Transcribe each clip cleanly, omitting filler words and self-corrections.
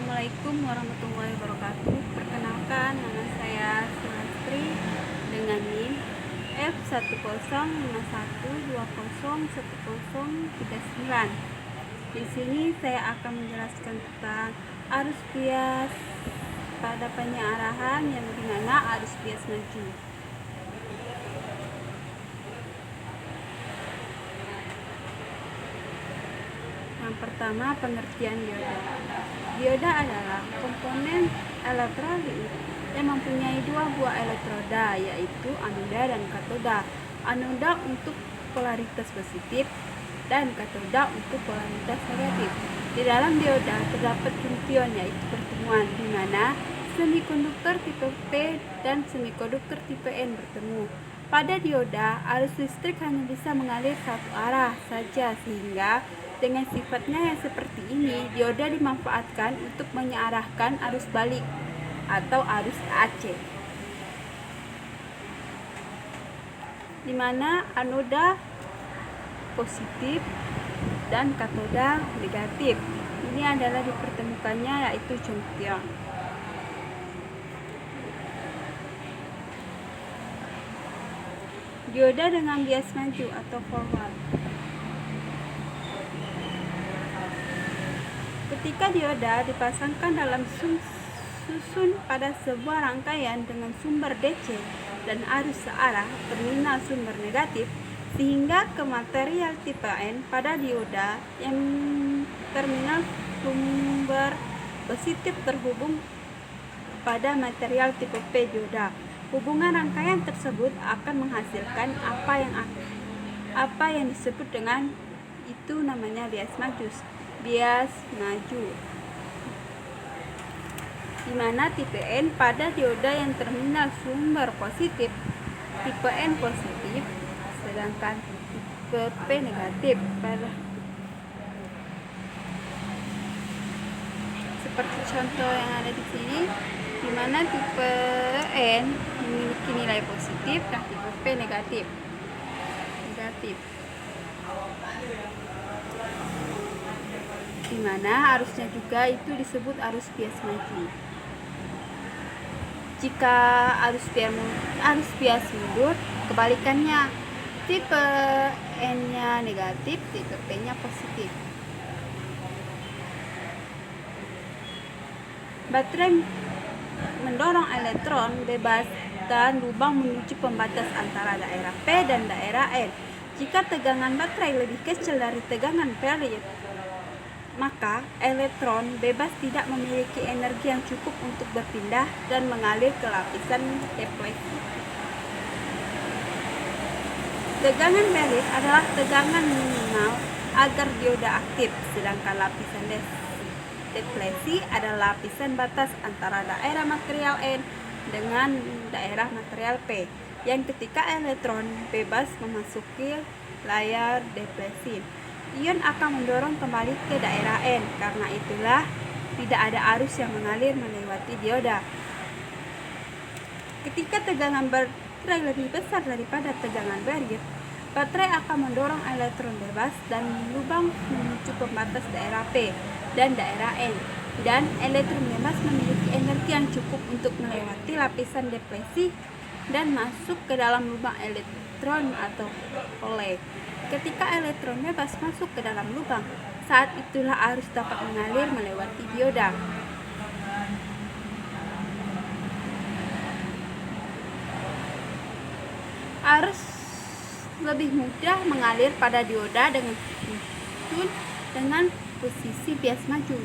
Assalamualaikum warahmatullahi wabarakatuh. Perkenalkan, nama saya Sulastri dengan NIM F10512011039. Di sini saya akan menjelaskan tentang arus bias pada penyarahan yang dimana arus bias maju. Yang pertama, pengertian dioda. Dioda adalah komponen elektrolit yang mempunyai dua buah elektroda, yaitu anoda dan katoda. Anoda untuk polaritas positif dan katoda untuk polaritas negatif. Di dalam dioda terdapat junction, yaitu pertemuan di mana semikonduktor tipe P dan semikonduktor tipe N bertemu. Pada dioda, arus listrik hanya bisa mengalir satu arah saja, sehingga dengan sifatnya yang seperti ini, dioda dimanfaatkan untuk mengarahkan arus balik atau arus AC, di mana anoda positif dan katoda negatif. Ini adalah dipertemukannya, yaitu junction. Dioda dengan bias maju atau forward. Ketika dioda dipasangkan dalam susun pada sebuah rangkaian dengan sumber DC dan arus searah terminal sumber negatif, sehingga ke material tipe N pada dioda yang terminal sumber positif terhubung pada material tipe P dioda. Hubungan rangkaian tersebut akan menghasilkan apa yang disebut dengan itu namanya bias maju. Di mana tipe N pada dioda yang terminal sumber positif, tipe N positif, sedangkan tipe P negatif. Seperti contoh yang ada di sini, di mana tipe N memiliki nilai positif dan tipe P negatif. Di mana arusnya juga itu disebut arus bias maju. Jika arus bias mundur, kebalikannya, tipe N-nya negatif, tipe P-nya positif. Baterai mendorong elektron bebas dan lubang menuju pembatas antara daerah P dan daerah N. Jika tegangan baterai lebih kecil dari tegangan period, maka elektron bebas tidak memiliki energi yang cukup untuk berpindah dan mengalir ke lapisan deplesi. Tegangan period adalah tegangan minimal agar dioda aktif, sedangkan lapisan deplesi adalah lapisan batas antara daerah material N dengan daerah material P, yang ketika elektron bebas memasuki layar deplesi, ion akan mendorong kembali ke daerah N. Karena itulah tidak ada arus yang mengalir melewati dioda. Ketika tegangan baterai lebih besar daripada tegangan barrier, baterai akan mendorong elektron bebas dan lubang menuju pembatas daerah P dan daerah N, dan elektron bebas memiliki energi yang cukup untuk melewati lapisan deplesi dan masuk ke dalam lubang elektron atau hole. Ketika elektron bebas masuk ke dalam lubang, saat itulah arus dapat mengalir melewati dioda. Arus lebih mudah mengalir pada dioda dengan posisi bias maju.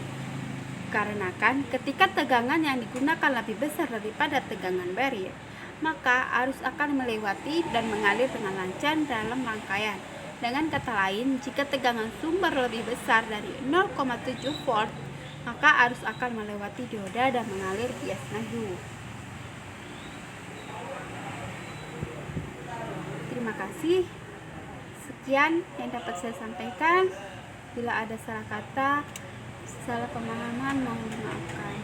Karena ketika tegangan yang digunakan lebih besar daripada tegangan barrier, maka arus akan melewati dan mengalir dengan lancar dalam rangkaian. Dengan kata lain, jika tegangan sumber lebih besar dari 0,7 volt, maka arus akan melewati dioda dan mengalir bias maju. Terima kasih. Sekian yang dapat saya sampaikan. Bila ada salah kata, salah pemahaman, mohon dimaafkan.